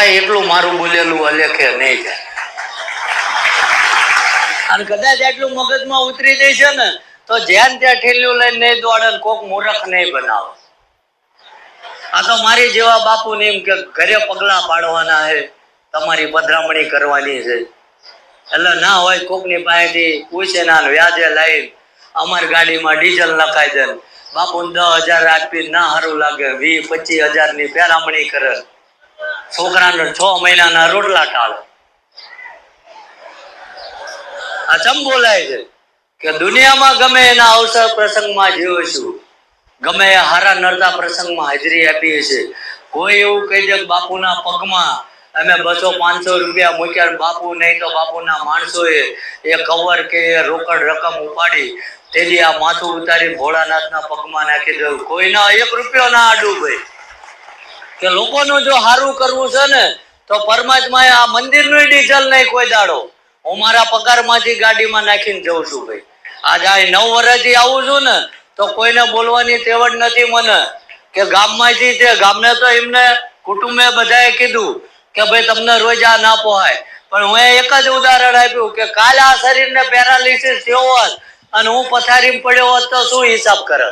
ભાઈ એટલું મારું બોલેલું અલેખે નહીં જાય. અને કદાચ એટલું મગજમાં ઉતરી જશે ને તો જ્યાં ત્યાં ઠેલ્યું લઈને નહીં દોડે, કોક મૂર્ખ નહીં બનાવે. આ તો મારી જેવા બાપુ ને એમ કે ઘરે પગલા પાડવાના છે, તમારી પધરામણી કરવાની છે. એટલે ના હોય કોકની પાસેથી ઉછેના વ્યાજે લાવી અમારી ગાડીમાં ડીઝલ નખાઈ દે, બાપુ 10,000 આપી ના સારું લાગે, 20-25,000 ની પેરામણી કરે, છોકરાને 6 મહિનાના રોટલા ટાળે. આ ચમ બોલાય છે કે દુનિયામાં ગમે એના અવસર પ્રસંગમાં જીવીશું, ગમે એ હારા નરતા પ્રસંગમાં હાજરી આપીએ છીએ. કોઈ એવું કહી દે બાપુના પગમાં અમે 200-500 રૂપિયા મૂક્યા, બાપુ નહીં તો બાપુના માણસોએ એ કવર કે રોકડ રકમ ઉપાડી તેની આ માથું ઉતારી ભોળાનાથના પગમાં નાખી દેવું. કોઈના 1 રૂપિયો ના આડું ભાઈ. કે લોકોનું જો સારું કરવું છે ને તો પરમાત્માએ આ મંદિરનું ડીઝલ નહીં કોઈ દાડો હું મારા પગારમાંથી ગાડીમાં નાખીને જઉં છું ભાઈ. આજે આ 9 વર્ષથી આવું છું ને તો કોઈને બોલવાની તેવડ નથી મને. કે ગામમાંથી તે ગામને તો એમને કુટુંબે બધાએ કીધું કે ભાઈ તમને રોજ આ ના પોહાય, પણ હું એક જ ઉદાહરણ આપ્યું કે કાલે આ શરીરને પેરાલિસિસ થયો હોત અને હું પથારીમાં પડ્યો હોત તો શું હિસાબ કરે?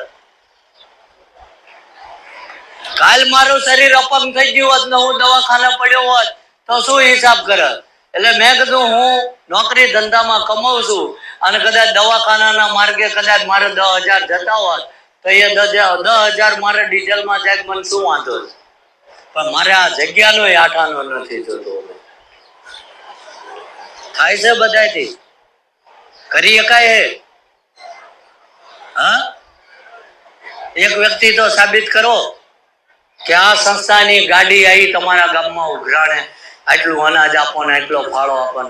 કાલ મારું શરીર અપંગ થઈ ગયું હોત ને હું દવાખાને પડ્યો હોત તો શું હિસાબ કરે? એટલે મેં કીધું હું નોકરી ધંધામાં કમાઉં છું અને કદાચ દવાખાનાના માર્ગે કદાચ મારે 10,000 જતા હોત તો એ 10,000 મારે ડીઝલમાં જાય મને શું વાંધો છે? પણ મારે આ જગ્યાનો આઠાનો નથી જોતો. થાય છે બધાથી કરી શકાય હે? હા, એક વ્યક્તિ તો સાબિત કરો કે આ સંસ્થાની ગાડી આવી તમારા ગામમાં ઉઘરાણે, આટલું અનાજ આપો ને આટલો ફાળો આપો.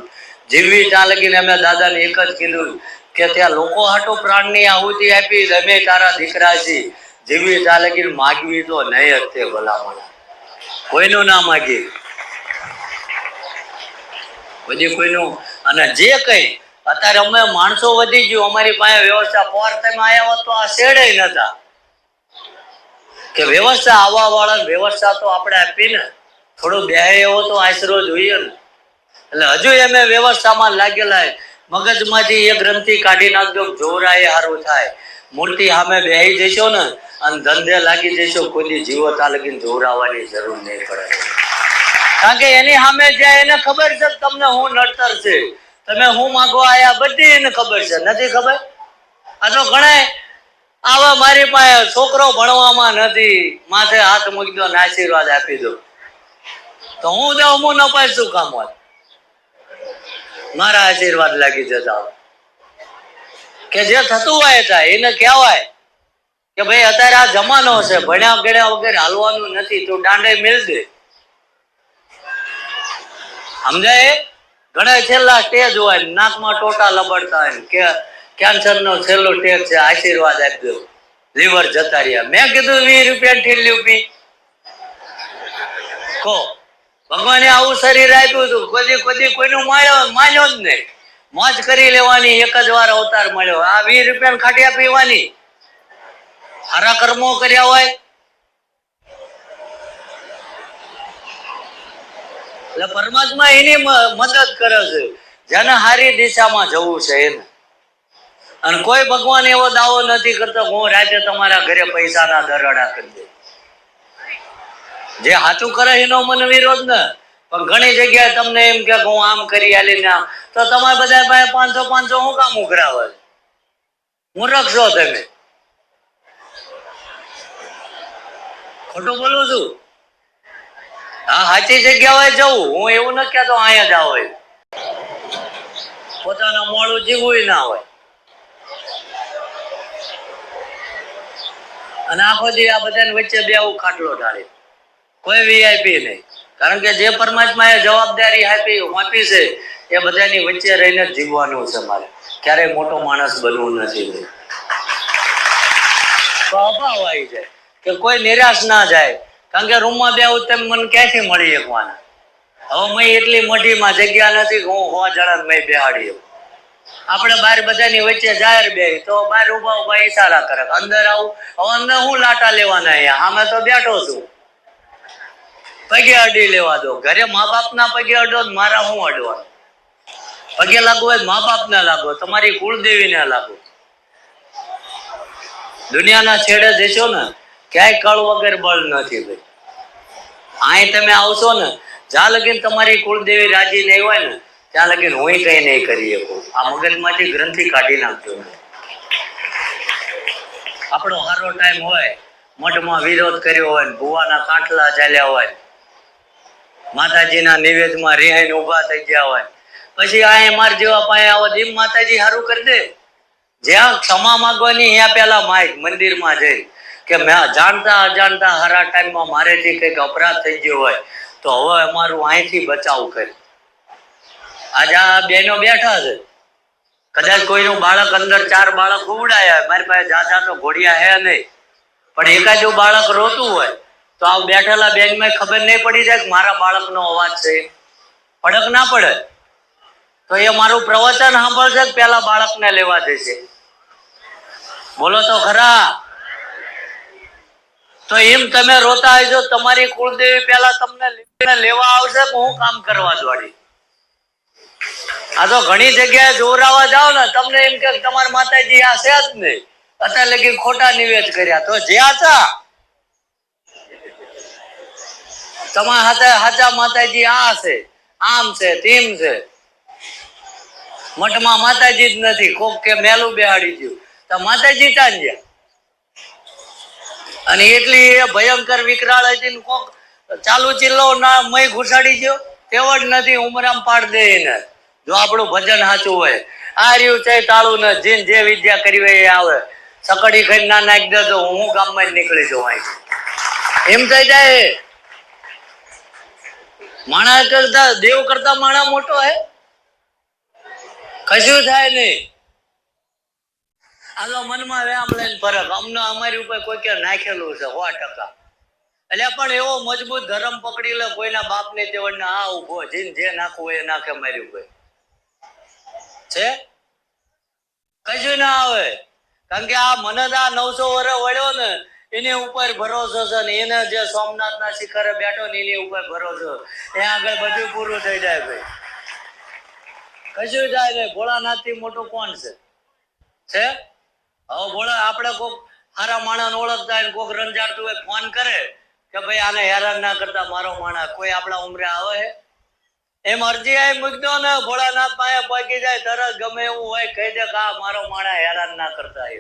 જીવવી ત્યાં લગીને અમે દાદાને એક જ કીધું કે ત્યાં લોકો હાટો પ્રાણની આહુતિ આપી, અમે તારા દીકરા છીએ, જીવવી ત્યાં લગીને માગવી તો નહીં જ તે ભલામણ. કોઈનું ના માગી બધી કોઈનું. અને જે કઈ અત્યારે અમે માણસો વધી ગયું, અમારી પાસે વ્યવસ્થા પોર તમે આવ્યા હોત તો આ શેડે નતા કે વ્યવસ્થા આવવા વાળા વ્યવસ્થા તો આપણે આપી ને, થોડું બે એવો તો આશરો જોઈએ ને. એટલે હજુ અમે વ્યવસ્થામાં લાગેલા. મગજમાંથી એક ગ્રંથિ કાઢી નાખજો, જોરાએ સારું થાય. મૂર્તિ સામે બેહી જશો ને અને ધંધે લાગી જશો, કોઈ જીવતા લગીને જોરાવાની જરૂર નહીં પડે. કારણ કે એની સામે જાય એને ખબર છે તમને હું નડતર છે, તમે હું માગવા આયા બધી એને ખબર છે. નથી ખબર? આ તો ઘણા આવા મારી પાસે છોકરો ભણવામાં નથી, માથે હાથ મૂકી દો ને આશીર્વાદ આપી દો તો હું તો હું ન પાય શું કામ હોત? મારા આશીર્વાદ લાગી જતા કે જે થતું હોય થાય એને કહેવાય કે ભાઈ અત્યારે આ જમાનો છે, ભણ્યા ગણ્યા વગર હાલવાનું નથી, તું દાંડે મિલ દે. સમજાય? ઘણા છેલ્લા સ્ટેજ હોય, નાકમાં ટોટા લબડતા હોય કે કેન્સર નો છેલ્લો સ્ટેજ છે, આશીર્વાદ આપી દો, લીવર જતા રહ્યા. મેં કીધું 20 રૂપિયા ઠેલ્યું પી કો ભગવાને આવું શરીર આપ્યું હતું, કોઈ કોઈનું માન્યો જ નહીં. મોજ કરી લેવાની, એક જ વાર અવતાર મળ્યો. આ 20 રૂપિયા ખાટિયા પીવાની, સારા કર્મો કર્યા હોય એટલે પરમાત્મા એની મદદ કરે છે જેને સારી દિશામાં જવું છે એને. અને કોઈ ભગવાન એવો દાવો નથી કરતો હું રાતે તમારા ઘરે પૈસાના દરાડા કરી દે. જે સાચું કરે એનો મને વિરોધ ને, પણ ઘણી જગ્યાએ તમને એમ કે હું આમ કરી આલી ને તો તમારે બધા પાસે 500 હું કામ ઉઘરાવે? મૂર્ખ છો તમે. ખોટું બોલું છું? હા, સાચી જગ્યા હોય જવું, હું એવું નથી કહેતો અહીંયા જ હોય. પોતાનું મોડું જીવવું ના હોય. અને આખો દી આ બધાની વચ્ચે બેવું ખાટલો ઢાળે, કોઈ વીઆઈપી નહીં. કારણ કે જે પરમાત્માએ જવાબદારી આપી છે એ બધાની વચ્ચે રહીને જ જીવવાનું છે મારે. ક્યારેય મોટો માણસ બનવું નથી. તો અભાવ આવી જાય કે કોઈ નિરાશ ના જાય. કારણ કે રૂમમાં બેવું તેમ મને ક્યાંથી મળી શકવાના? હવે મેં એટલી મોટીમાં જગ્યા નથી કે હું 100 જણા મેં બેહાડી. આપણે બહાર બધાની વચ્ચે જાહેર બે તો બહાર ઉભા ઈશારા કરે અંદર આવું. હવે અંદર હું લાટા લેવાના અહીંયા? આમે તો બેઠો છું. પગે અડી લેવા દો. ઘરે મા બાપના પગે અડો, મારા હું અડવાનું? પગે લાગવું હોય મા બાપ ના લાગો, તમારી કુળદેવી ના લાગો. દુનિયાના છેડે જશો ને ક્યાંય કળ વગર બળ નથી ભાઈ. અહીં તમે આવશો ને, જ્યાં લગીન તમારી કુળદેવી રાજી નહીં હોય ને ત્યાં લગીન હું કઈ નહીં કરી શકું. આ મગજમાંથી ગ્રંથિ કાઢી નાખજો. આપણો સારો ટાઈમ હોય, મઠમાં વિરોધ કર્યો હોય, ભુવાના કાંઠલા ચાલ્યા હોય, માતાજીના નિવેદમાં રિહાઈને ઉભા થઈ ગયા હોય, પછી આ માર જેવા પાસે આવો એમ માતાજી સારું કરી દે. જ્યાં ક્ષમા માંગવાની ત્યાં પેલા માઇક મંદિરમાં જઈ કે મેં જાણતા અજાણતા હારા ટાઈમમાં મારેથી કંઈક અપરાધ થઈ ગયો હોય તો હવે અમારું અહીંથી બચાવ કરી. આજે આ બહેનો બેઠા છે, કદાચ કોઈનું બાળક અંદર 4 બાળક ઉડાયા, મારી પાસે જાજા તો ઘોડિયા હે નહીં, પણ એકાદું બાળક રોતું હોય તો આ બેઠેલા બેન માં ખબર નહીં પડી જાય કે મારા બાળકનો અવાજ છે? પડક ના પડે? તો એ મારું પ્રવચન સાંભળશે કે પેલા બાળકને લેવા દેશે? બોલો તો ખરા. તો એમ તમે રોતા આવજો, તમારી કુળદેવી પેલા તમને લેવા આવશે કે હું કામ કરવા દોડી? આ તો ઘણી જગ્યાએ જોરાવા જાઓ ને, તમને એમ કે તમારા માતાજી આ છે જ નહીં, અત્યારે લગી ખોટા નિવેદ કર્યા. તો જ્યાં હતા તમારા હાથે હાચા માતાજી આ છે, આમ છે, તેમ છે. મઠમાં માતાજી જ નથી, કોક કે મેલું બેહાડી ગયું તો માતાજી ત્યાં ગયા. અને એટલી એ ભયંકર વિકરાળ હતી ને કોક ચાલુ ચિલ્લો ના મય ઘુસાડી ગયો, તેવડ નથી ઉમરામ પાડ દે એને. જો આપણું ભજન સાચું હોય, આ રહ્યું છે તાળું ને જીન જે વિદ્યા કરી હોય એ આવે, સકડી ખાઈ ના નાખી દે તો હું ગામમાં જ નીકળી જાઉં અહીંથી. એમ થઈ જાય. માણા કરતા દેવ કરતા માણા મોટો હે? કશું થાય નહીં. આલો મનમાં વ્યામ લઈને ફરક અમને અમારી ઉપર કોઈ કે નાખેલું છે 100%. એટલે પણ એવો મજબૂત ધર્મ પકડી લે, કોઈના બાપ ને તેવડ આ ઉભો જીન જે નાખવું એ નાખે મારી ઉપર છે, કશું ના આવે. કારણ કે આ મને આ 900 વર્ષ વળ્યો ને એની ઉપર ભરોસો છે ને એને જે સોમનાથ ના શિખરે બેઠો ને એની ઉપર ભરોસો, ત્યાં આગળ બધું પૂરું થઈ જાય ભાઈ. કશું જાય નહીં. ભોળાનાથ થી મોટું કોણ છે? હવે ભોળા આપણે કોઈક સારા માણસ ઓળખતા હોય, કોઈક રંજાડતું હોય, ફોન કરે કે ભાઈ આને હેરાન ના કરતા મારો માણસ, કોઈ આપણા ઉમરે આવે? એમ અરજી આવી મૂકદો ને, ભોળાનાથ પાસે પહોંચી જાય તરત, ગમે એવું હોય કહી દે કે આ મારો માણસ હેરાન ના કરતા. એ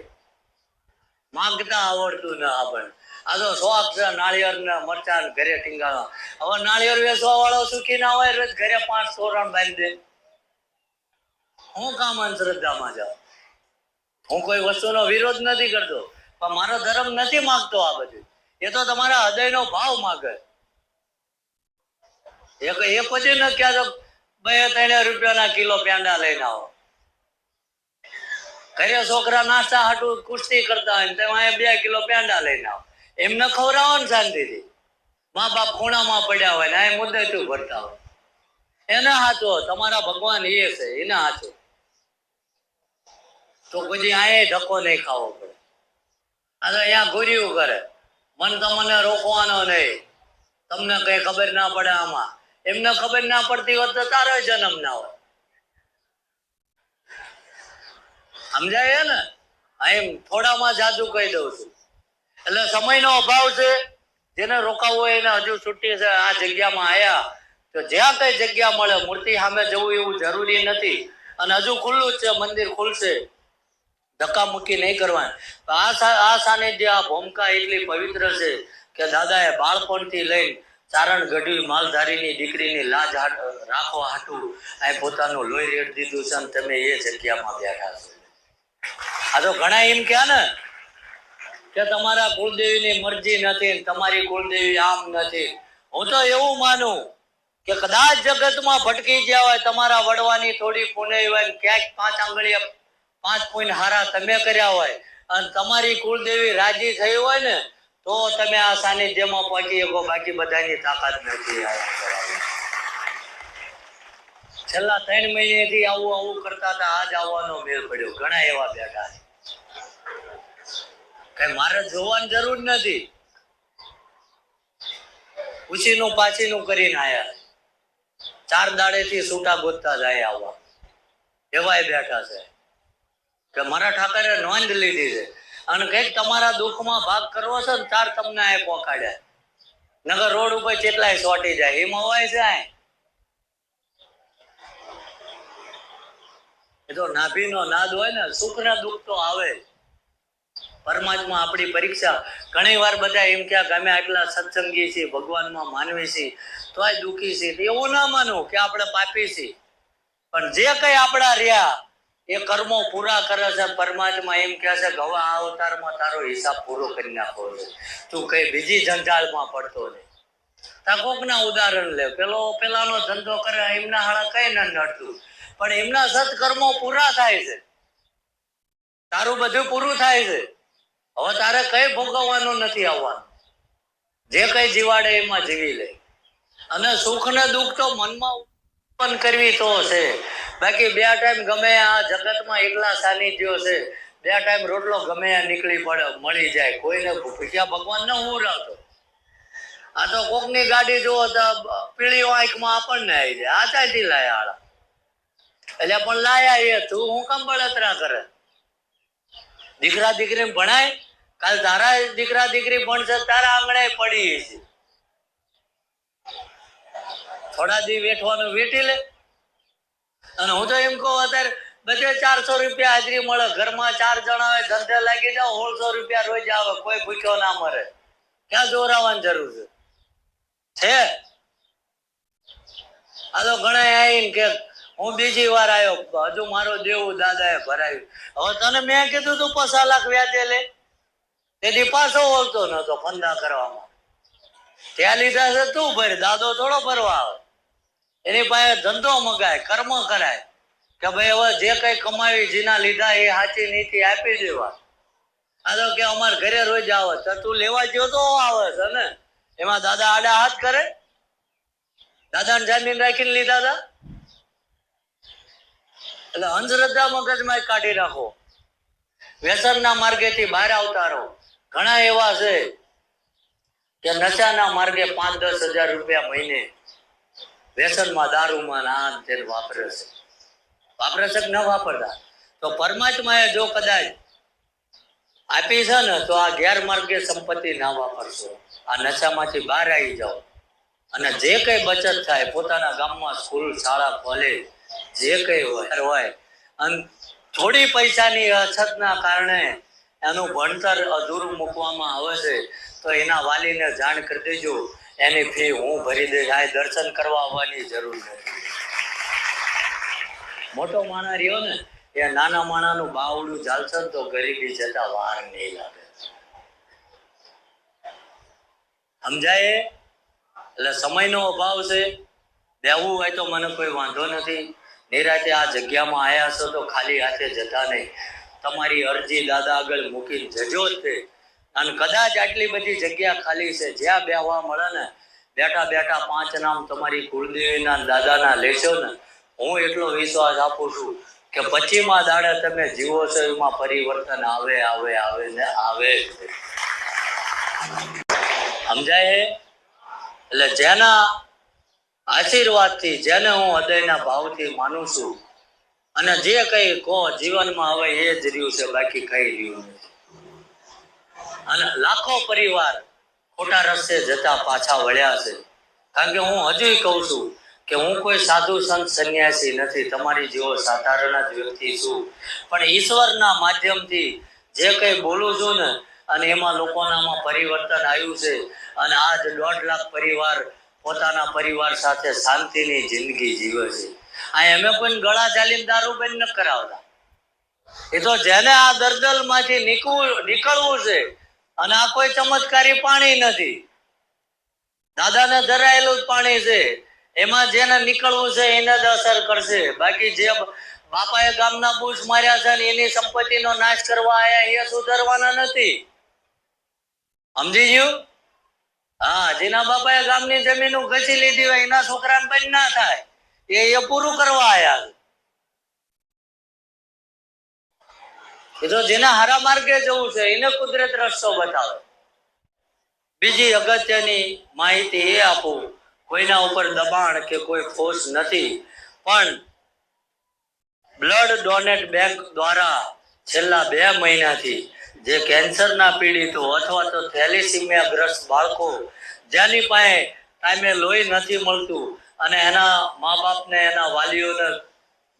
માંગતા આવડતું ના આપણને. આ તો શોખ છે નાળિયેર ને મરચાં ઘરે ટીંગાવા. હવે નાળિયેર વેચવા વાળો સુખી ના હોય, રોજ ઘરે 5 તોરણ બાંધી દે. હું કામ અંધશ્રદ્ધામાં જાઉં? હું કોઈ વસ્તુનો વિરોધ નથી કરતો, પણ મારો ધર્મ નથી માંગતો આ બધું. એ તો તમારા હૃદયનો ભાવ માગે. એ પછી ન ક્યાં તો 2-3 રૂપિયાના કિલો પેંડા લઈને આવો. ઘરે છોકરા નાસ્તા હાટું કુસ્તી કરતા હોય તેમાં 2 કિલો પેંડા લઈને આવો. એમને ખવડાવો ને શાંતિથી. મા બાપ ખૂણામાં પડ્યા હોય ને આ મુદ્દે તું ભરતા હોય, એને હાચો. તમારા ભગવાન એ છે, એને હાચો. તો પછી આ ધક્કો નહીં ખાવો પડે. આ તો અહીંયા ઘૂર્યું કરે, મન તમને રોકવાનો નહીં. તમને કઈ ખબર ના પડે આમાં. એમને ખબર ના પડતી હોત તો તારો જન્મ ના હોય. સમજાય ને? એમ થોડામાં જાદુ કહી દઉં છું. એટલે સમયનો અભાવ છે. જેને રોકાવવું હોય એને હજુ છૂટી છે. આ જગ્યામાં આવ્યા તો જ્યાં કઈ જગ્યા મળે મૂર્તિ સામે જવું એવું જરૂરી નથી. અને હજુ ખુલ્લું જ છે, મંદિર ખુલશે, ધક્કા મુક્કી નહીં કરવાની. આ સાનિધ્ય, આ ભૂમિકા એટલી પવિત્ર છે કે દાદાએ બાળપણથી લઈને ચારણ ગઢવી માલધારીની દીકરીની લાજ રાખવા હાટું આ પોતાનું લોહી રેડ દીધું છે. અને તમે એ જગ્યામાં બેઠા છો. આ તો ઘણા એમ કહે ને કે તમારા કુળદેવીની મરજી નથી, તમારી કુળદેવી આમ નથી. હું તો એવું માનું કે કદાચ જગતમાં ભટકી ગયા હોય, તમારા વડવાની થોડી પુણ્ય હોય, ક્યાંક 5 આંગળીએ 5 પુણ્ય હારા તમે કર્યા હોય અને તમારી કુળદેવી રાજી થઈ હોય ને તો તમે આ સાનિધ્યમાં પહોંચી શકો. બાકી બધાની તાકાત નથી. છેલ્લા 3 મહિનેથી આવું કરતા હતા, આજ આવવાનો મેળ પડ્યો. ઘણા એવા બેઠા છે. કઈ મારે જોવાની જરૂર નથી. ઉછીનું પાછીનું કરીને આયા, 4 દાડેથી છૂટા ગોતતા જાય આવવા, એવાય બેઠા છે કે મારા ઠાકરે નોંધ લીધી છે અને કઈક તમારા દુઃખમાં ભાગ કરવો છે ને તાર તમને આ પોકાડ્યા, નગર રોડ ઉપર કેટલાય સોટી જાય એમ હોય છે. એ તો નાભીનો નાદ હોય ને, સુખ ના દુઃખ તો આવે. પરમાત્મા આપણી પરીક્ષા, ઘણી વાર બધા એમ કે અમે આટલા સત્સંગી છીએ, ભગવાનમાં માનવી છીએ તોય દુઃખી છીએ. એવું ના માનવું કે આપણે પાપી છીએ, પણ જે કઈ આપણા રહ્યા એ કર્મો પૂરા કરે છે. પરમાત્મા એમ કહે છે કે હવે આ અવતારમાં તારો હિસાબ પૂરો કરી નાખવો છે, તું કઈ બીજી જંજાળમાં પડતો નહીં. કોકના ઉદાહરણ લે, પેલાનો ધંધો કરે એમના હાળા કઈ ના નડતું, પણ એમના સત્કર્મો પૂરા થાય છે, તારું બધું પૂરું થાય છે. હવે તારે કઈ ભોગવવાનું નથી આવવાનું, જે કઈ જીવાડે એમાં જીવી લે. અને સુખ ને દુઃખ તો મનમાં ઉત્પન્ન કરવી તો છે, બાકી 2 ટાઈમ ગમે આ જગતમાં એકલા સાનિધ્યો છે, 2 ટાઈમ રોટલો ગમે નીકળી પડે મળી જાય, કોઈને ભૂખ્યા ભગવાન ન ઉરાવતો. આ તો કોકની ગાડી જુઓ તો પીળી આંખમાં આપણને આવી જાય, આ ચાથી લાયા હાળા, એટલે પણ લાયા એ તું હું કામ બળતરા કરે. દીકરા દીકરીને ભણાય, કાલ તારા દીકરા દીકરી ભણશે, તારા આંગણે પડી છે, થોડા દી વેઠવાનું વેઠી લે. અને હું તો એમ કહું અત્યારે બધે 400 રૂપિયા હાજરી મળે, ઘરમાં 4 જણા હોય, ધંધે લાગી જાવ 1600 રૂપિયા રોજ આવે, કોઈ ભૂખ્યો ના મરે. ક્યાં જોરાવાની જરૂર છે? આ તો ઘણા આવીને કે હું બીજી વાર આવ્યો, હજુ મારો દેવું દાદાએ ભરાયું. હવે તને મેં કીધું તું 5 લાખ વ્યાજે લે, તેથી પાછો બોલતો નતો ફંદા કરવામાં. ત્યાં લીધા છે તું ભર, દાદો થોડો ભરવા આવે. એની પાસે ધંધો મગાય, કર્મ કરાય કે ભાઈ હવે જે કઈ કમાવી જીના લીધા એ સાચી નીતિ આપી દેવા. આ તો કે અમારે ઘરે રોજ આવે, તો તું લેવા ગયો તો આવે છે ને, એમાં દાદા આડા હાથ કરે? દાદાને જામીન રાખીને લીધા હતા? એટલે અંધશ્રદ્ધા મગજમાં કાઢી રાખો, વ્યસનના માર્ગેથી બહાર આવતા રહો. ઘણા એવા છે કે નશાના માર્ગે 5-10 હજાર રૂપિયા મહિને વ્યસનમાં, દારૂમાં આ તે વાપરે છે. વાપરે છે કે ન વાપરતા? તો પરમાત્માએ જો કદાચ આપી છે ને તો આ ગેરમાર્ગે સંપત્તિ ના વાપરશો, આ નશામાંથી બહાર આવી જાઓ. અને જે કઈ બચત થાય પોતાના ગામમાં સ્કૂલ, શાળા, કોલેજ જે કઈ હોય, અને થોડી પૈસાની અછતના કારણે એનું ભણતર અધૂરું મૂકવામાં આવે છે, તો એના વાલીને જાણ કરી દેજો, એની ફી હું ભરી દઈશ. આ દર્શન કરવા આવવાની જરૂર નથી. મોટો માણસ રહ્યો ને એ નાના માણાનું બાવડું ચાલશે તો ગરીબી જતા વાર નહીં લાગે. સમજાય? એટલે સમયનો અભાવ છે, દેવું હોય તો મને કોઈ વાંધો નથી. નિરાતે આ જગ્યામાં આવ્યા છો તો ખાલી હાથે જતા નહીં, તમારી અરજી દાદા આગળ મૂકીને જજો જ તે. અને કદાચ આટલી બધી જગ્યા ખાલી છે, જ્યાં બેહવા મળે ને બેઠા બેઠા 5 નામ તમારી કુળદેવીના દાદાના લેશો ને, હું એટલો વિશ્વાસ આપું છું કે 25મા દાડે તમે જીવો છો એમાં પરિવર્તન આવે આવે આવે ને આવે. સમજાય? એટલે જેના આશીર્વાદથી, જેને હું હૃદયના ભાવથી માનું છું, અને જે કઈ કહો જીવનમાં હવે એ જ રહ્યું છે, બાકી કઈ રહ્યું નથી. અને લાખો પરિવાર ખોટા રસ્તે જતા પાછા વળ્યા છે. કારણ કે હું હજુ કહું છું કે હું કોઈ સાધુ સંત સંન્યાસી નથી, તમારી જેવો સાધારણ જ વ્યક્તિ છું, પણ ઈશ્વરના માધ્યમથી જે કઈ બોલું છું ને, અને એમાં લોકોનામાં પરિવર્તન આવ્યું છે. અને આજ 1.5 લાખ પરિવાર પોતાના પરિવાર સાથે શાંતિની જિંદગી જીવે છે. આ અમે કોઈ ગળા ચાલીને દારૂ બંધ ન કરાવતા. એ તો જેને આ દરદલ માંથી નીકળવું છે, અને આ કોઈ ચમત્કારી પાણી નથી, દાદાને ધરાયેલું જ પાણી છે, એમાં જેને નીકળવું છે એને જ અસર કરશે. બાકી જે બાપાએ ગામના બુશ માર્યા છે ને એની સંપત્તિનો નાશ કરવા આયા એ સુધારવાના નથી. સમજી ગયું? હા, જેના બાપાએ ગામની જમીનો ઘસી લીધી હોય એના છોકરાને બંધ ના થાય, એ પૂરું કરવા આયા છે. એ તો જેના હારા માર્ગે જવું છે એને કુદરત રસ્તો બતાવે. બીજી અગત્યની માહિતી એ આપું, કોઈના ઉપર દબાણ કે કોઈ ફોર્સ નથી, પણ બ્લડ ડોનેટ બેંક દ્વારા છેલ્લા 2 મહિનાથી જે કેન્સરના પીડિતો અથવા તો થેલેસીમિયા ગ્રસ્ત બાળકો જેની પાસે ટાઈમે લોહી નથી મળતું અને એના મા બાપને એના વાલીઓને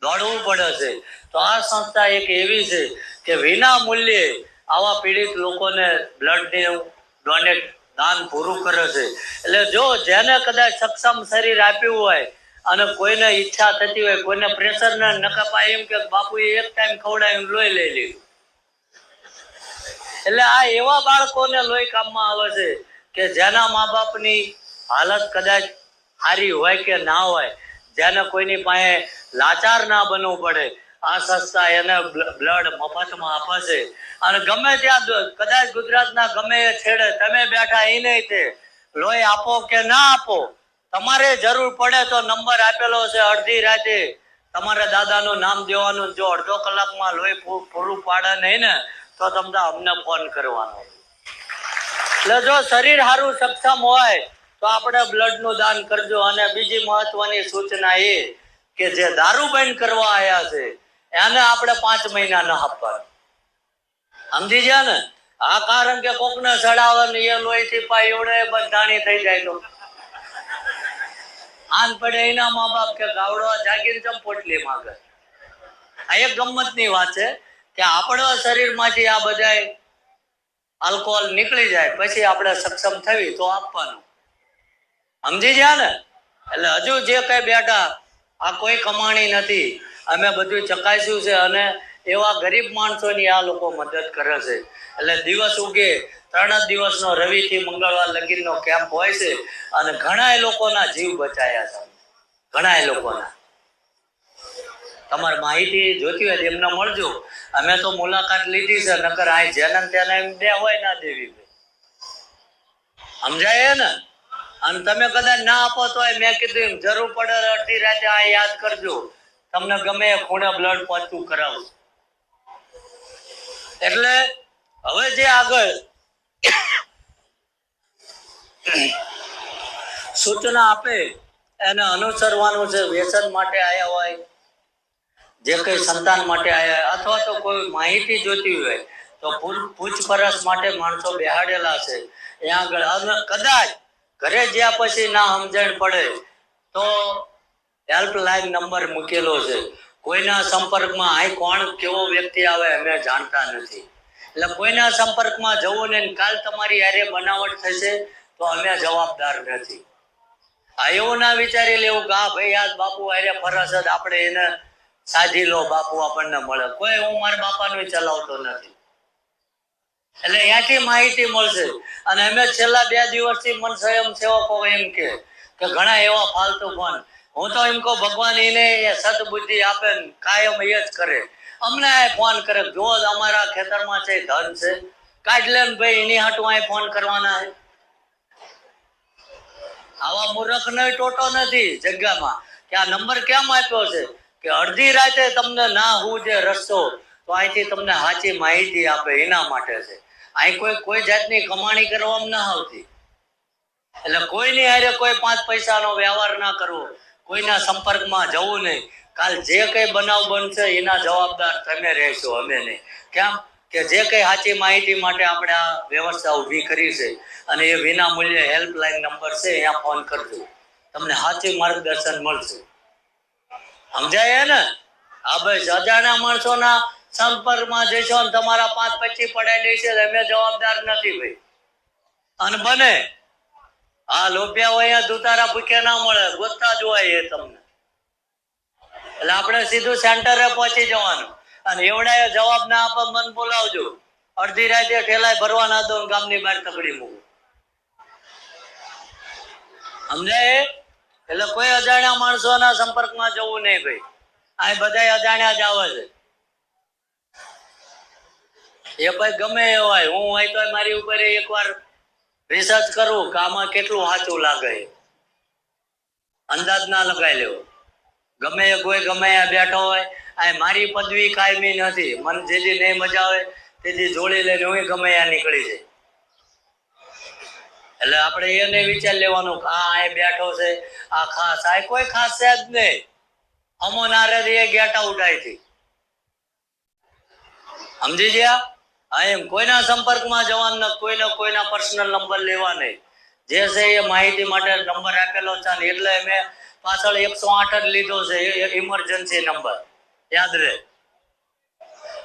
દોડવું પડે છે, તો આ સંસ્થા એક એવી છે કે વિના મૂલ્યે આવા પીડિત લોકોને બ્લડનું ડોનેટ દાન પૂરું કરે છે. એટલે જો જેને કદાચ સક્ષમ શરીર આપ્યું હોય અને કોઈને ઈચ્છા થતી હોય, કોઈને પ્રેશર ને નકાપા એમ કે બાપુએ એક ટાઈમ ખવડાવીને લોહી લઈ લીધું, એટલે આ એવા બાળકોને લોહી કામમાં આવે છે કે જેના મા બાપની હાલત કદાચ સારી હોય કે ના હોય, જેને કોઈની પાસે લાચાર ના બનવું પડે, આ સંસ્થા એને બ્લડ મફતમાં આપે છે. અને ગમે ત્યાં કદાચ ગુજરાતના ગમે એ છેડે તમે બેઠા એ નહીં તે લોહી આપો કે ના આપો, તમારે જરૂર પડે તો નંબર આપેલો છે, અડધી રાતે તમારા દાદાનું નામ દેવાનું, જો અડધો કલાકમાં લોહી પૂરું પાડે નહીં ને તો તમને અમને ફોન કરવાનો. એટલે જો શરીર સારું સક્ષમ હોય તો આપણે બ્લડનું દાન કરજો. અને બીજી મહત્વની સૂચના એ કે જે દારૂ બંધ કરવા આવ્યા છે એને આપણે 5 મહિના ન આપવા, સમજી ગયા ને? આ કારણ કે કોકને ચડાવે ને એ લોહીથી પાયવડે બંધાણી થઈ જાય તો આન પડે એના મા બાપ કે ગાવડો જાગીને ચંપોટલી માંગે. આ એક ગમતની વાત છે કે આપણા શરીરમાંથી આ બધા આલ્કોહોલ નીકળી જાય પછી આપણે સક્ષમ થવી તો આપવાનું, સમજી ગયા ને? એટલે હજુ જે કઈ બેઠા આ કોઈ કમાણી નથી, અમે બધું ચકાસ્યું છે અને એવા ગરીબ માણસોની આ લોકો મદદ કરે છે. એટલે દિવસ ઉગે 3 જ દિવસનો રવિથી મંગળવાર લગીનો કેમ્પ હોય છે અને ઘણા લોકોના જીવ બચાયા છે, ઘણા લોકોના. તમારે માહિતી જોતી હોય એમને મળજો, અમે તો મુલાકાત લીધી છે, નકર આ જેને તેને એમ દે હોય ના દેવી, સમજાય ને? અને તમે કદાચ ના આપો તો મેં કીધું એમ જરૂર પડે અડધી રાતે આ યાદ કરજો, તમને ગમે એ ખૂણે બ્લડ પહોંચતું કરાવું. એટલે હવે જે આગળ સૂચના આપે એને અનુસરવાનું છે. વ્યસન માટે આવ્યા હોય, જે કઈ સંતાન માટે આવ્યા અથવા તો કોઈ માહિતી જોતી હોય તો પૂછપરછ માટે માણસો બેહાડેલા છે ત્યાં આગળ. કદાચ ઘરે જ્યાં પછી ના સમજણ પડે તો હેલ્પલાઇન નંબર મૂકેલો છે, કોઈના સંપર્કમાં આ કોણ કેવો વ્યક્તિ આવે અમે જાણતા નથી, એટલે કોઈના સંપર્કમાં જવું નહીં. કાલ તમારી હારે બનાવટ થશે તો અમે જવાબદાર નથી. આ એવું ના વિચારી લેવું કે હા ભાઈ આજ બાપુ હારે ફરસ જ આપણે એને સાજી લો, બાપુ આપણને મળે. કોઈ હું મારા બાપાનું ચલાવતો નથી, એટલે ત્યાંથી માહિતી મળશે. અને અમે છેલ્લા 2 દિવસથી મન સ્વયં સેવકો એમ કે ઘણા એવા ફાલતુ ફોન, હું તો એમ કહું ભગવાન એને સદબુદ્ધિ આપે ને કાયમ એ જ કરે. અમને ફોન કરે જો અમારા ખેતરમાં છે ધન છે કાઢ લે ને ભાઈ, એની હાટું અહીં ફોન કરવાના છે. આવા મૂર્ખ ને ટોટો નથી જગ્યામાં કે આ નંબર કેમ આપ્યો છે કે અડધી રાતે તમને ના હું જે રસ્તો તો અહીંથી તમને સાચી માહિતી આપે, એના માટે છે. અહીં કોઈ જાતની કમાણી કરવામાં ના આવતી, એટલે કોઈની હારે કોઈ 5 પૈસાનો વ્યવહાર ના કરવો, કોઈના સંપર્કમાં જવું નહીં. કાલ જે કઈ બનાવ બનશે એના જવાબદાર તમે રહેશો, અમે નહીં. કેમ કે જે કઈ સાચી માહિતી માટે આપણે આ વ્યવસ્થા ઊભી કરી છે અને એ વિના મૂલ્યે હેલ્પલાઇન નંબર છે, અહીંયા ફોન કરજો, તમને સાચી માર્ગદર્શન મળશે. સમજાય ને? આ ભાઈ અજાણ્યા માણસોના સંપર્કમાં જઈશો ને તમારા 5-25 પડાયેલી છે, અમે જવાબદાર નથી ભાઈ. અને બને આ લોભિયા હોય અહીંયા દુતારા ભૂખે ના મળે, ગોતતા જ હોય એ તમને. એટલે આપણે સીધું સેન્ટરે પહોંચી જવાનું. અને એવડા જવાબ ના આપે મન બોલાવજો, અડધી રાતે ઠેલાય ભરવાના દો, ગામની બહાર તકડી મૂકો, સમજાય? એટલે કોઈ અજાણ્યા માણસોના સંપર્કમાં જવું નહીં ભાઈ. આ બધા અજાણ્યા જ આવે છે, એ ભાઈ ગમે એ હોય. હું હોય તો મારી ઉપર એકવાર રિસર્ચ કરું કે આમાં કેટલું સાચું લાગે, અંદાજ ના લગાવી લેવો. ગમે એ કોઈ ગમે બેઠો હોય, આ મારી પદવી કાયમી નથી, મને જેથી નહીં મજા આવે તેથી જોડી લઈને હું ગમે ત્યાં નીકળી જાય. એટલે આપણે એને વિચાર લેવાનું કે આ અહીં બેઠો છે, આ ખાસ, આ કોઈ ખાસ છે જ નહીં. અમો નારે એ ગેટ આઉટ આઈ સમજી ગયા. હા, એમ કોઈના સંપર્કમાં જવાનું નથી, કોઈના પર્સનલ નંબર લેવા નહીં. જે છે એ માહિતી માટે નંબર આપેલો છે, એટલે મેં પાછળ 108 જ લીધો છે, ઇમરજન્સી નંબર, યાદ રહે.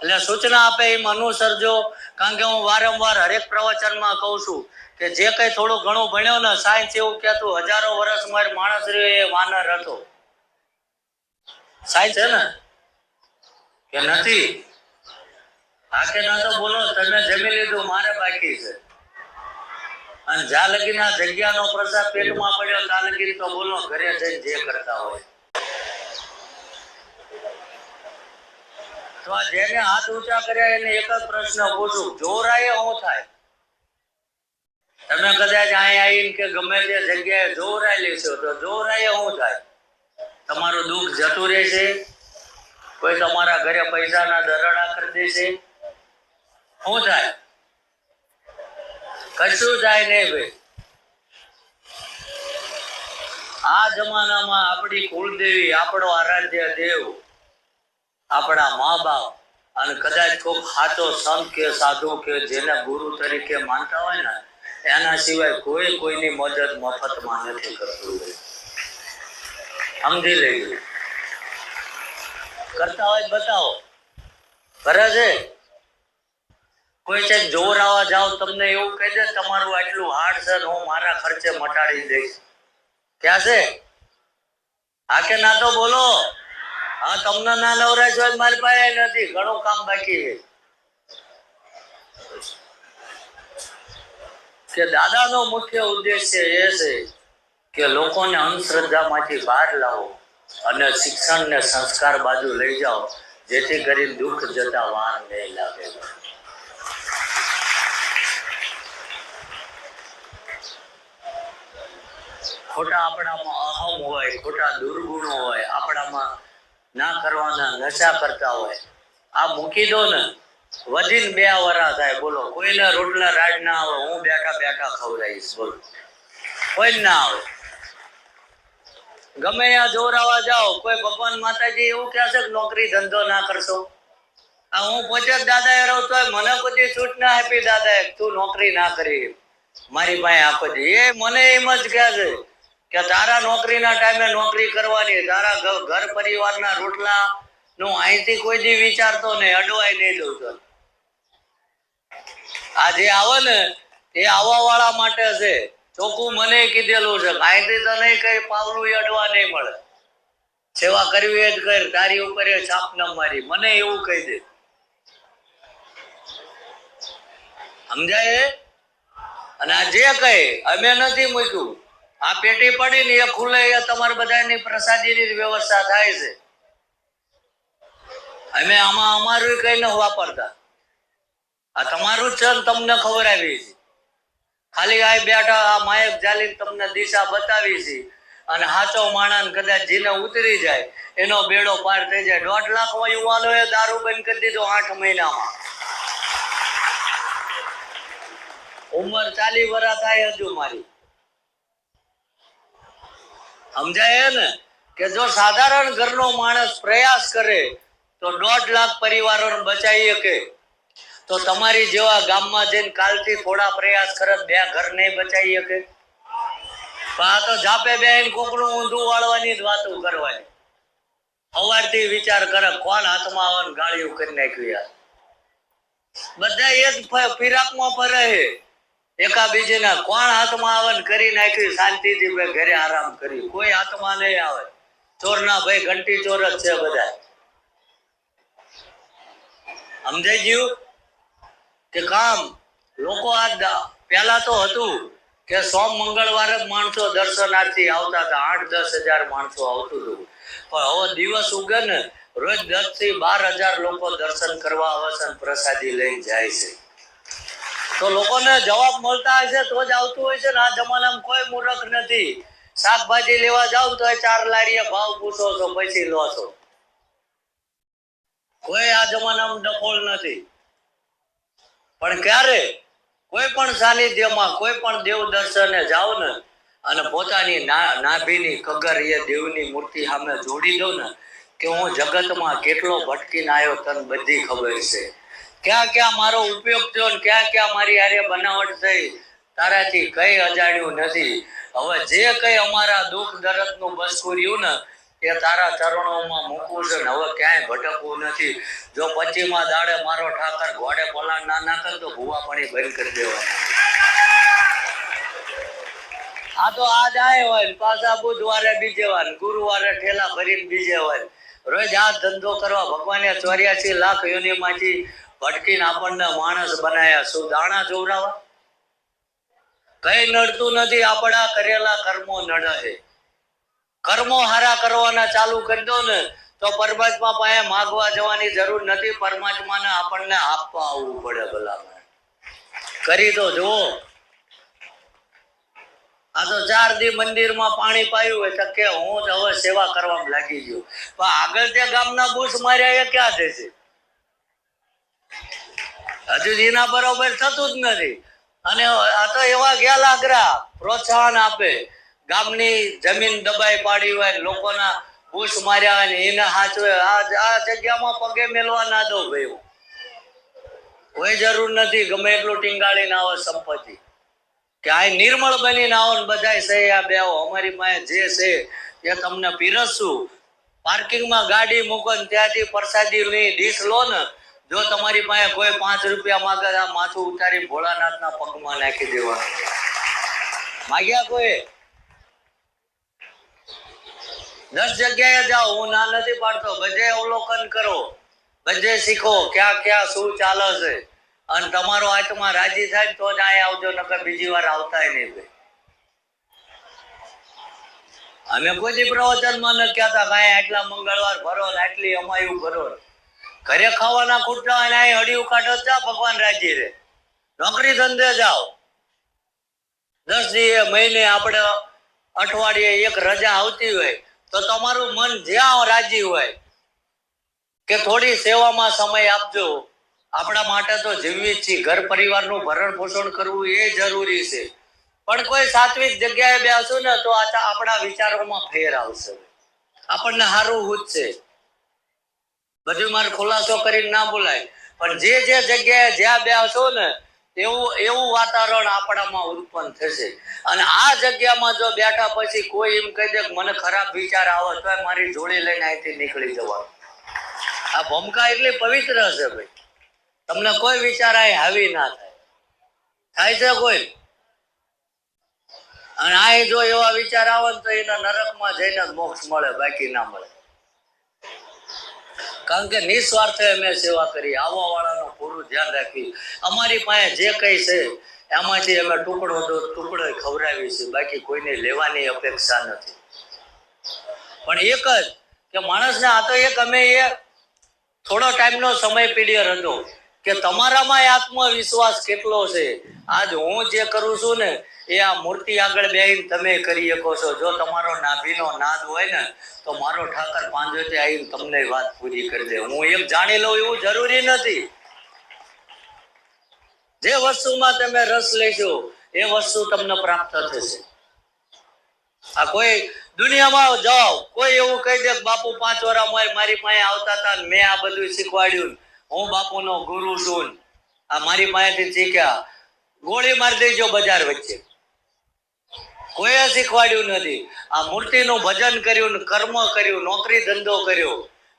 એટલે સૂચના આપે એમ અનુસરજો. કારણ કે હું વારંવાર હરેક પ્રવચનમાં કહું છું કે જે કઈ થોડું ઘણું ભણ્યો ને, સાયન્સ એવું કહેતું હજારો વર્ષ મારે માણસ રહ્યો એ વાનર હતો. સાયન્સ છે ને કે નથી? હા કે ના તો બોલો. તમે જમી લીધું? મારે બાકી છે. અને જ્યાં લગી ના જગ્યાનો પ્રસાદ પેટમાં પડ્યો ત્યાં લગી તો બોલો, ઘરે જઈને જે કરતા હોય. તો આ જેને હાથ ઊંચા કર્યા એને એક જ પ્રશ્ન પૂછું, જોરાએ શું થાય? તમે કદાચ અહીં આવીને કે ગમે તે જગ્યાએ જોરાઈ લેશો તો જોરાએ શું થાય? તમારું દુઃખ જતું રહેશે? કોઈ તમારા ઘરે પૈસાના દરોડા કરી દેશે? શું થાય? કશું થાય નહીં ભાઈ. આ જમાનામાં આપણી કુળદેવી, આપણો આરાધ્ય દેવ, આપણા મા બાપ, અને કદાચ કોઈ સાચો સંત કે સાધુ કે જેને ગુરુ તરીકે માનતા હોય ને, એના સિવાય કોઈની મદદ મફતમાં નથી કરતું. સમજી લેજો. કરતા હોય બતાવો. કરે છે કોઈ છે જોર આવવા જાવ, તમને એવું કહી દે તમારું આટલું હાર્ડ છે, હું મારા ખર્ચે મટાડી દઈશ. ક્યાં છે? હા કે ના તો બોલો. હા, તમને ના નવરાશ હોય મારી પાસે નથી, ઘણું કામ બાકી છે. કે દાદાનો મુખ્ય ઉદ્દેશ્ય એ છે કે લોકોને અંધશ્રદ્ધામાંથી બહાર લાવો અને શિક્ષણ ને સંસ્કાર બાજુ લઈ જાઓ, જેથી કરી દુઃખ જતા વાર નહીં લાગે. ખોટા આપણામાં અહમ હોય, ખોટા દુર્ગુણો હોય, આપણામાં ના કરવાના નશા કરતા હોય, આ મૂકી દો ને, વધીને 2 વર્ષ થાય. બોલો, કોઈને રોટલા રાડ ના આવે, હું બેઠા બેઠા ખવડાવીશ. બોલો, કોઈ ના આવે. ગમે ત્યાં જોરાવા જાઓ, કોઈ ભગવાન માતાજી એવું કહે છે કે નોકરી ધંધો ના કરશો? આ હું પોતે જ દાદા એ રહું તો મને કોઈ છૂટ ના આપી દાદાએ, તું નોકરી ના કરી મારી પાસે આખો દી. એ મને એમ જ કહે છે કે તારા નોકરીના ટાઈમે નોકરી કરવાની, તારા ઘર પરિવારના રોટલા નું અહીંથી કોઈ દી વિચારતો નહીં, અડવાય નહીં દઉં તો. આ જે આવે ને એ આવવા વાળા માટે છે. ચોખ્ખું મને કીધેલું છે, અહીંથી તો નહીં કઈ પાવલું અડવા નહીં મળે. સેવા કરવી એ જ કર, તારી ઉપર એ છાપ ન મારી, મને એવું કહી દે. સમજાય? અને આ જે કઈ અમે નથી મૂક્યું, આ પેટી પડી ને એ ખુલે એ તમારે બધાની પ્રસાદીની વ્યવસ્થા થાય છે. અમે આમાં અમારું કઈ ન વાપરતા, આ તમારું જ છે, તમને ખબર આવી છે. ખાલી આ બેઠા આ માયક જાલી તમને દિશા બતાવી છે. અને સાચો માણસ કદાચ જીને ઉતરી જાય એનો બેડો પાર થઈ જાય. 1.5 લાખ યુવાનો એ દારૂ બંધ કરી દીધો 8 મહિનામાં. ઉંમર 40 વર્ષ થાય હજુ મારી. સમજાય ને કે જો સાધારણ ઘરનો માણસ પ્રયાસ કરે તો 1.5 લાખ પરિવારોને બચાવી શકે. તો તમારી જેવા ગામમાં જઈને કાલથી થોડા પ્રયાસ કરે 2 ઘર નહીં બચાવી શકે? આ તો જાપે બેન કોકડું ઊંધું વાળવાની જ વાતો કરવાની. સવારથી વિચાર કરે કોણ હાથમાં આવે ગાળિયું કરી નાખ્યું. યાર બધા એ જ ફિરાકમાં ફરે છે, એકા બીજીના કોણ હાથમાં આવે કરી નાખ્યું. શાંતિથી ઘરે આરામ કરી, કોઈ હાથમાં નહીં આવે. ચોરના ભાઈ ઘંટી ચોર જ છે બધા. સમજાઈ ગયું કે કામ લોકો આ પેલા તો હતું કે સોમ મંગળવારે જ માણસો દર્શનાર્થી આવતા હતા, 8-10 હજાર માણસો આવતું હતું. પણ હવે દિવસ ઉગે ને રોજ 10 થી 12 હજાર લોકો દર્શન કરવા આવે છે, પ્રસાદી લઈને જાય છે. તો લોકોને જવાબ મળતા હશે તો જ આવતું હોય છે ને. આ જમાનામાં કોઈ મૂર્ખ નથી. શાકભાજી લેવા જાવ તો 4 લારીએ ભાવ પૂછો છો પછી લો છો. કોઈ આ જમાનામાં ડફોળ નથી. પણ ક્યારે કોઈ પણ સાનિધ્યમાં કોઈ પણ દેવ દર્શને જાઓ ને અને પોતાની નાભીની કગર એ દેવની મૂર્તિ સામે જોડી દો ને કે હું જગતમાં કેટલો ભટકીને આવ્યો તને બધી ખબર છે, ક્યાં ક્યાં મારો ઉપયોગ થયો ને ક્યાં ક્યાં મારી હારે બનાવટ થઈ, તારાથી કઈ અજાણ્યું નથી. હવે જે કઈ અમારા દુઃખ દર્દ નું બસકું રહ્યું ને એ તારા ચરણોમાં મૂકવું છે ને હવે ક્યાંય ભટકવું નથી. જો 25મા દાડે મારો ઠાકર ઘોડે પલાણ ના નાખે તો ભૂવા પાણી બંધ કરી દેવાના. આ તો આજ આય હોય પાછા બુધવારે બીજે વાર, ગુરુવારે ઠેલા ભરીને બીજે હોય. રોજ આ ધંધો કરવા ભગવાને 84 લાખ યોનિમાંથી ભટકીને આપણને માણસ બનાયા. શું દાણા જોવરાવા? કઈ નડતું નથી. આપણા કરેલા કર્મો નડે છે. કર્મો હારા કરવાના ચાલુ કરી દો ને તો પરમાત્મા પાસે માગવા જવાની જરૂર નથી. પરમાત્માને આપણને આપવા આવવું પડે. ભલા કરી તો જુઓ. આ તો 4 દી મંદિરમાં પાણી પાયું હોય તો કે હું જ હવે સેવા કરવામાં લાગી ગયો, પણ આગળ ત્યાં ગામના બુશ માર્યા એ ક્યાં થશે? હજુ એના બરોબર થતું જ નથી. અને આ તો એવા ગયા લાગરા પ્રોત્સાહન આપે, ગામની જમીન દબાઈ પાડી હોય, લોકોના બુશ માર્યા હોય ને એને સાચવે. આ જગ્યામાં પગે મેલવા ના દો ભાઈ, કોઈ જરૂર નથી ગમે એટલું ટીંગાળી ના આવે સંપત્તિ, કે આ નિર્મળ બનીને આવો ને બધાય સહ્યા બે આવો. અમારી પાસે જે છે એ તમને પીરસશું. પાર્કિંગમાં ગાડી મૂકો ને ત્યાંથી પ્રસાદીની ડીશ લો ને, જો તમારી પાસે કોઈ 5 રૂપિયા માગે આ માથું ઉતારી ભોળાનાથના પગમાં નાખી દેવાનું. માગ્યા કોઈ 10 જગ્યાએ જાઓ, હું ના નથી પાડતો. બધે અવલોકન કરો, બધે શીખો ક્યાં ક્યાં શું ચાલે છે. અને તમારો આત્મા રાજી થાય તો જ અહીંયા આવજો, નકર બીજી વાર આવતાય નહીં. ભાઈ અમે કોઈ પ્રવચનમાં ન કહેતા કાંઈ આટલા મંગળવાર ભરો ને આટલી અમાયું ભરો. ઘરે ખાવાના ખૂટતા હોય ને અહીં હડિયું કાઢો જા, ભગવાન રાજી રે. નોકરી ધંધે જાઓ, 10 દિવસે મહિને આપણે અઠવાડિયે એક રજા આવતી હોય તો તમારું મન જ્યાં રાજી હોય કે થોડી સેવામાં સમય આપજો. આપણા માટે તો જીવવી જ છીએ. ઘર પરિવારનું ભરણ પોષણ કરવું એ જરૂરી છે, પણ કોઈ સાત્વિક જગ્યાએ બેસું ને તો આપણા વિચારોમાં ફેર આવશે. આપણને સારું હૂજશે. બધું મારે ખુલાસો કરીને ના બોલાય, પણ જે જગ્યાએ જ્યાં બેસો ને એવું વાતાવરણ આપણામાં ઉત્પન્ન થશે. અને આ જગ્યામાં જો બેઠા પછી કોઈ એમ કહી દે કે મને ખરાબ વિચાર આવે તો મારી જોડી લઈને અહીંથી નીકળી જવાનું. આ ભૂમિકા એટલી પવિત્ર હશે ભાઈ, તમને કોઈ વિચાર અહીં હાવી ના થાય છે કોઈ. અને આ જો એવા વિચાર આવે તો એના નરકમાં જઈને મોક્ષ મળે, બાકી ના મળે. કારણ કે નિસ્વાર્થે અમે સેવા કરી, આવવા વાળાનું પૂરું ધ્યાન રાખી. અમારી પાસે જે કઈ છે એમાંથી અમે ટુકડો ખવડાવી છે, બાકી કોઈને લેવાની અપેક્ષા નથી. પણ એક જ કે માણસને આ તો એક અમે એ થોડો ટાઈમનો સમય પીરિયડ હતો કે તમારામાં આત્મવિશ્વાસ કેટલો છે. આજ હું જે કરું છું ને એ આ મૂર્તિ આગળ બેહીને તમે કરી શકો છો. જો તમારો નાભીનો નાદ હોય ને તો મારો ઠાકર પાંજોતે આવીને તમને વાત પૂરી કરી દે. હું એક જાણી લઉં એવું જરૂરી નથી. જે વસ્તુમાં તમે રસ લેશો એ વસ્તુ તમને પ્રાપ્ત થશે. આ કોઈ દુનિયામાં જાઓ, કોઈ એવું કહી દે બાપુ 5 વર્ષ મારી પાસે આવતા હતા મેં આ બધું શીખવાડ્યું, હું બાપુનો ગુરુ છું, આ મારી પાસેથી શીખ્યા, ગોળી મારી દેજો બજાર વચ્ચે. કોઈ શીખવાડ્યું નથી. આ મૂર્તિનું ભજન કર્યું, કર્મ કર્યું, નોકરી ધંધો કર્યો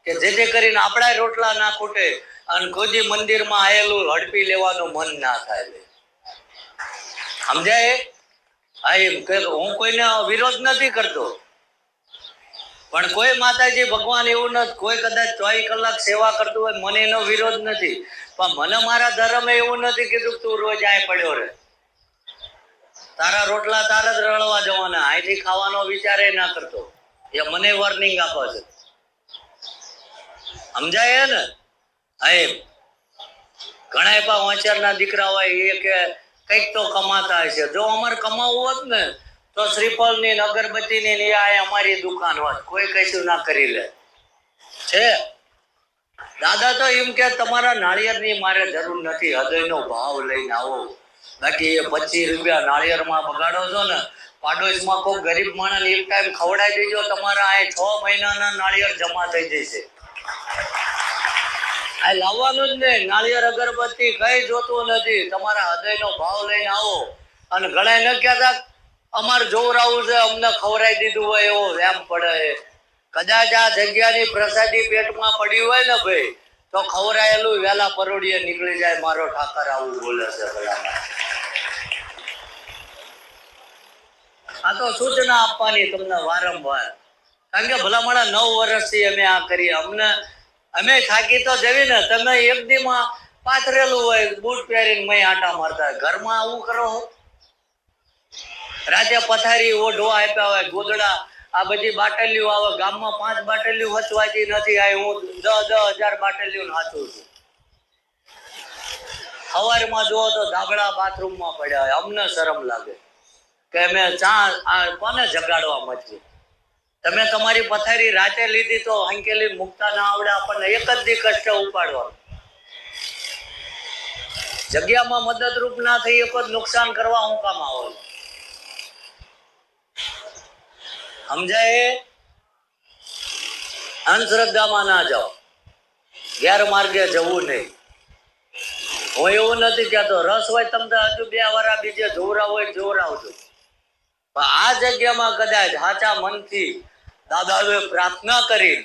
કે જેથી કરીને આપણા રોટલા ના ખૂટે અને ખુદી મંદિરમાં આવેલું હડપી લેવાનું મન ના થાય. સમજાય? હું કોઈને વિરોધ નથી કરતો, પણ કોઈ માતાજી ભગવાન એવું નથી, કોઈ કદાચ 24 કલાક સેવા કરતું હોય મને એનો વિરોધ નથી, પણ મને મારા ધર્મે એવું નથી કીધું તું રોજ આય પડ્યો રહે. તારા રોટલા તારા જ રળવા જવાના, અહીંથી ખાવાનો વિચાર ના કરતો. એ મને વોર્નિંગ આપે છે. સમજાય ને? ઘણા એવા હોશિયારના દીકરા હોય એ કે કંઈક તો કમાતા હશે. જો અમારે કમાવું હોત ને તો શ્રીફળ ની અગરબત્તી ની અમારી દુકાન હોત, કોઈ કશું ના કરી લે છે. દાદા તો એમ કે તમારા નાળિયેરની મારે જરૂર નથી, હૃદયનો ભાવ લઈને આવો. બાકી એ 25 રૂપિયા નાળિયેરમાં બગાડો છો ને, પાડોશમાં કોઈ ગરીબ માણસને એક ટાઈમ ખવડાવી દેજો, તમારા આ 6 મહિનાના નાળિયેર જમા થઈ જશે. આ લાવવાનું જ નહીં, નાળિયેર અગરબત્તી કઈ જોતું નથી, તમારા હૃદયનો ભાવ લઈને આવો. અને ઘણા ન કહેતા અમારે જોવરાવું છે, અમને ખવડાવી દીધું હોય એવો એમ પડે. કદાચ આ જગ્યાની પ્રસાદી પેટમાં પડી હોય ને ભાઈ, તો ખવરાયેલું વેલા પરોડીએ નીકળી જાય. મારો ઠાકર આવું બોલે છે. આ તો સૂચના આપવાની તમને વારંવાર, કારણ કે ભલામણા 9 વર્ષથી અમે આ કરીએ, અમે થાકી તો જવી ને. તમે એક દીમાં પાથરેલું હોય, બૂટ પહેરીને મય આટા મારતા, ઘરમાં આવું કરો. રાતે પથારી ઓઢવા આપ્યા હોય, ગોદડા, આ બધી બાટલીઓ આવે, ગામમાં 5 બાટલીઓ વચવાતી નથી. આ હું 10,000 બાટલીઓ નાચું છું. સવારમાં જુઓ તો ધાબળા બાથરૂમમાં પડ્યા હોય. અમને શરમ લાગે કે અમે કોને જગાડવા મચી. તમે તમારી પથારી રાતે લીધી તો હંકેલી મુકતા ના આવડે આપણને, એક જ દી કષ્ટ ઉપાડવાનું. જગ્યામાં મદદરૂપ ના થઈ, એક જ નુકસાન કરવા હું કામ આવો. સમજાય? અંધશ્રદ્ધામાં ના જાઓ, ગેરમાર્ગે જવું નહીં. હું એવું નથી કહેતો, રસ હોય તમને હજુ 2 વાર બીજે જોવરાવ હોય જોવરાવજો. પણ આ જગ્યામાં કદાચ સાચા મનથી દાદાએ પ્રાર્થના કરી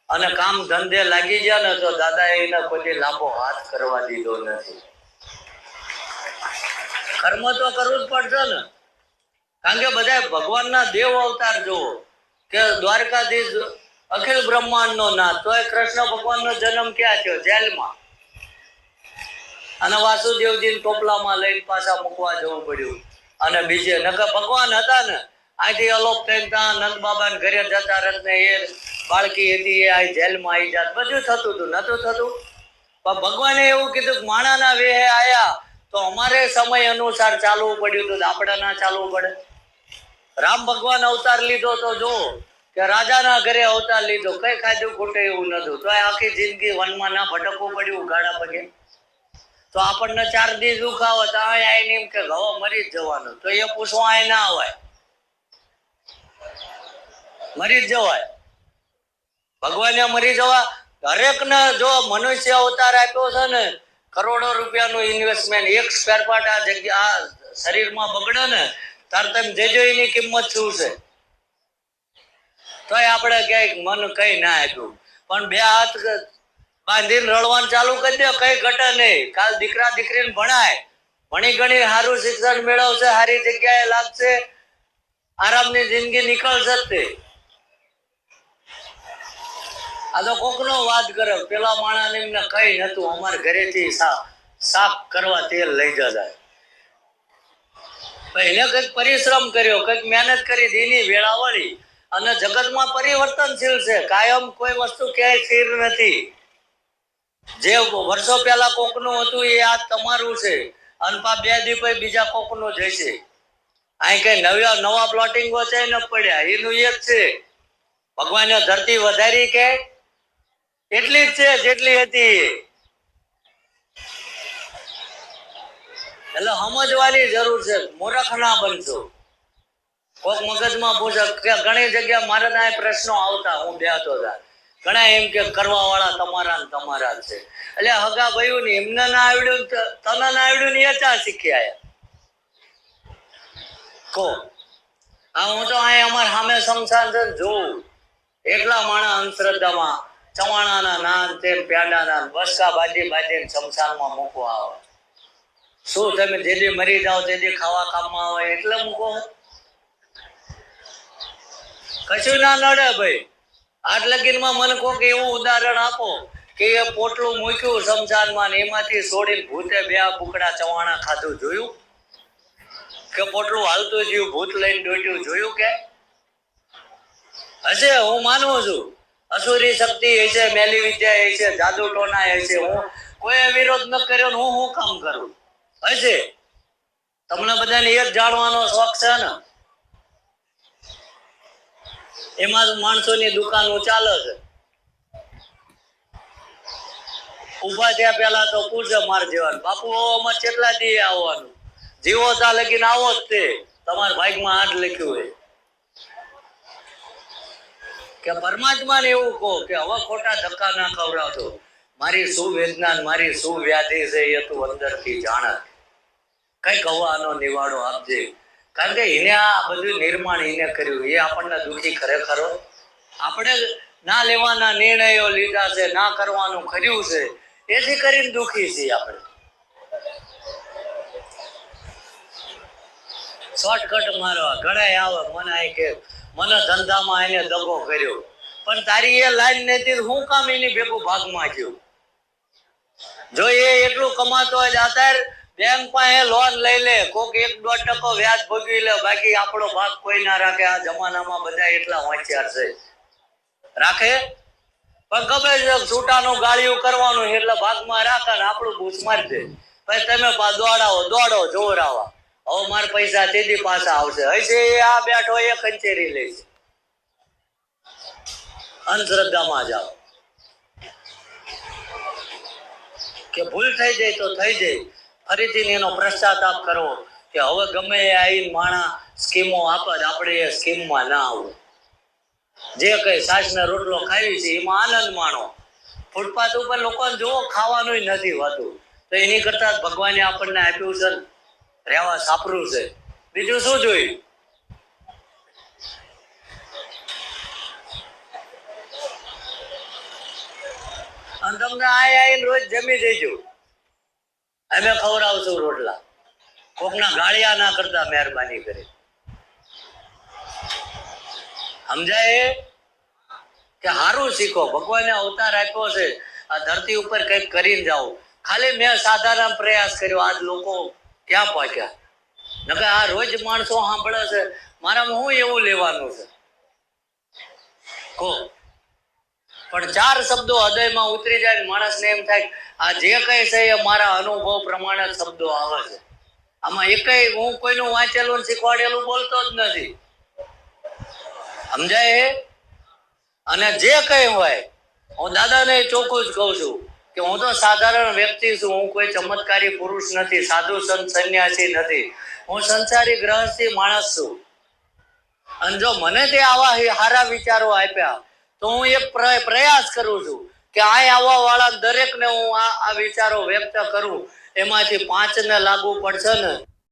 અને કામ ધંધે લાગી ગયા ને, તો દાદાએ એને કોઈ લાંબો હાથ કરવા દીધો નથી. કર્મ તો કરવું જ પડશે ને, કારણ કે બધા ભગવાનના દેવ અવતાર જુઓ કે દ્વારકાધીશ અખિલ બ્રહ્માંડ નો નાથ, તો એ કૃષ્ણ ભગવાનનો જન્મ ક્યાં થયો? જેલમાં. અને વાસુદેવજી ટોપલામાં લઈને પાછા મૂકવા જવું પડ્યું. અને બીજે નકર ભગવાન હતા ને, અહીંથી અલોપ થઈને ત્યાં નંદ બાબાને ઘરે જતા રહીને એ બાળકી હતી એ આ જેલમાં આવી જાત, બધું થતું હતું. નતું થતું? પણ ભગવાને એવું કીધું કે માણાના વેહે આયા તો અમારે સમય અનુસાર ચાલવું પડ્યું હતું, આપણે ના ચાલવું પડે? રામ ભગવાન અવતાર લીધો તો જો કે રાજાના ઘરે અવતાર લીધો, કઈ ખાધું ખોટે એવું નતું, તો આખી જિંદગી વનમાં ના ભટકવું પડ્યું ગાડા પગે. તો આપણને 4 દી દુઃખ આવે તો આવીને એમ કે હવે મરી જ જવાનું, તો એ પૂછવા આ ના અવાય, મરી જ જવાય. ભગવાને મરી જવા દરેક ને, જો મનુષ્ય અવતાર આપ્યો છે ને, કરોડો રૂપિયાનું ઇન્વેસ્ટમેન્ટ, એક સ્પેર પાર્ટ આ જગ્યા આ શરીરમાં બગડે ને, તાર તમે જેજો એની કિંમત શું છે? તો આપણે ક્યાંક મન કઈ ના આપ્યું, પણ 2 હાથ બાંધીને રડવાનું ચાલુ કરી દે, કઈ ઘટે નહીં. કાલ દીકરા દીકરીને ભણાય, ભણી ગણી સારું શિક્ષણ મેળવશે, સારી જગ્યાએ લાગશે, આરામની જિંદગી નીકળશે જ તે. આ તો કોકનો વાત કરે, પેલા માણસ એમને કઈ નતું, અમારે ઘરેથી સાફ કરવા તેલ લઈ જતા. એને કઈક પરિશ્રમ કર્યો, કઈક મહેનત કરી, દીની વેળાવળી. અને જગતમાં પરિવર્તનશીલ છે, કાયમ કોઈ વસ્તુ ક્યાંય સ્થિર નથી. જે વર્ષો પહેલા કોકનું હતું એ આજ તમારું છે, અને 2 દી પછી બીજા કોકનું જશે. અહીં કઈ નવા પ્લોટિંગો છે ન પડ્યા, એનું એક છે. ભગવાને ધરતી વધારી કે એટલી જ છે જેટલી હતી. એટલે સમજવાની જરૂર છે, મૂર્ખ ના બનશો. કોક મગજમાં પૂછે કે ઘણી જગ્યા મારે ત્યાં પ્રશ્નો આવતા, હું બેહતો હતા, ઘણા એમ કે કરવા વાળા તમારા ને તમારા છે. એટલે હગા ભાઈઓ ને એમને ના આવડ્યું, તને ના આવડ્યું ને એ ચા શીખ્યા કો. હા, હું તો અહીં અમારા સામે શમશાન છે જોઉં, એટલા માણસ અંધશ્રદ્ધામાં ચવાણાના નાન તે પ્યાડાના બસકા બાંધીને શમશાનમાં મૂકવા આવે. શું તમે જેથી મરી જાઓ તેથી ખાવા કામમાં આવે એટલે મૂકો? કશું ના નડે ભાઈ. આજ લગીનમાં મને કોઈક એવું ઉદાહરણ આપો કે એ પોટલું મૂક્યું શમશાનમાં, એમાંથી છોડીને ભૂતે 2 બુકડા ચવાણા ખાધું, જોયું? કે પોટલું હાલતું જ્યું, ભૂત લઈને દોટ્યું, જોયું? કે હશે, હું માનું છું. અસુરી શક્તિ હશે, મેલી વિદ્યા હશે, જાદુ ટોના હશે. હું કોઈ વિરોધ ન કર્યો, હું કામ કરું? હશે. તમને બધાને એ જ જાણવાનો શોખ છે ને. એમાં માણસોની દુકાનો ચાલે છે. ઉભા થયા પેલા તો પૂછે માર જેવાનું, બાપુ અમારે કેટલા દી આવવાનું? જીવો ત્યાં લગીને આવો જ તે તમારા ભાગમાં આ જ લખ્યું હોય કે પરમાત્માને એવું કહો કે હવે ખોટા ધક્કા ના ખવડાવતો, મારી શું વેદના મારી શું વ્યાધિ છે એ તું અંદરથી જાણ, કઈક હવે આનો નિવાડો આપજે. કારણ કે એને આ બધું નિર્માણ એને કર્યું, એ આપણને દુઃખી ખરેખર આપણે ના લેવાના નિર્ણયો લીધા છે, ના કરવાનું કર્યું છે, એથી કરીને દુઃખી છીએ આપણે. શોર્ટકટ મારવા ઘણા આવે મને કે મને ધંધામાં એને દગો કર્યો, પણ તારી એ લાઈન નથી, હું કામ એની ભેગું ભાગમાં ગયું? જો એ એટલું કમાતો હોય અત્યારે બેંક પાસે લોન લઈ લે, કોક 1-2% વ્યાજ ભોગવી લે, બાકી આપણો ભાગ કોઈ ના રાખે. આ જમાનામાં બધા એટલા હોશિયાર છે, રાખે પણ ખબર છે છૂટાનું ગાળિયું કરવાનું એટલે ભાગમાં રાખે ને આપણું બૂસ મારી દે. પછી તમે દોડો જોરાવા, હવે મારા પૈસા તેથી પાછા આવશે, હશે આ બેઠો એ કચેરી લે છે. અંધશ્રદ્ધામાં જાઓ કે ભૂલ થઈ જાય તો થઈ જાય, ફરીથી એનો પશ્ચાતાપ કરવો કે હવે ગમે એ આવીને માણા સ્કીમો આપે, આપણે એ સ્કીમમાં ના આવવું. જે કઈ છાશ ને રોટલો ખાવી છે એમાં આનંદ માણો. ફૂટપાથ ઉપર લોકોને જોવો ખાવાનું નથી હોતું, તો એની કરતા ભગવાને આપણને આપ્યું છે રહેવા સાપરું છે, બીજું શું જોયું? અને તમને આવીને રોજ જમી દેજો, અમે ખવડાવશું રોટલા. કોકના ગાળિયા ના કરતા મહેરબાની કરી. સમજાય કે હારું શીખો, ભગવાને અવતાર આપ્યો છે આ ધરતી ઉપર કઈક કરીને જાઓ. ખાલી મેં સાધારણ પ્રયાસ કર્યો, આજ લોકો ક્યાં પહોંચ્યા? નકે આ રોજ માણસો સાંભળે છે, મારામાં હું એવું લેવાનું છે કહો? પણ 4 શબ્દો હૃદયમાં ઉતરી જાય, માણસને એમ થાય આ જે કઈ છે એ મારા અનુભવ પ્રમાણે શબ્દો આવે છે. આમાં એકય હું કોઈનું વાંચેલું શીખવાડેલું બોલતો જ નથી. સમજાય? અને જે કઈ હોય હું દાદાને ચોખ્ખું જ કહું છું કે હું તો સાધારણ વ્યક્તિ છું, હું કોઈ ચમત્કારી પુરુષ નથી, સાધુ સંત સંન્યાસી નથી, હું સંસારી ગ્રહસ્થી માણસ છું. અને જો મને તે આવા સારા વિચારો આપ્યા તો હું એક પ્રયાસ કરું છું કે આ આવવા વાળા દરેકને હું આ વિચારો વ્યક્ત કરું, એમાંથી 5 ને લાગુ પડશે ને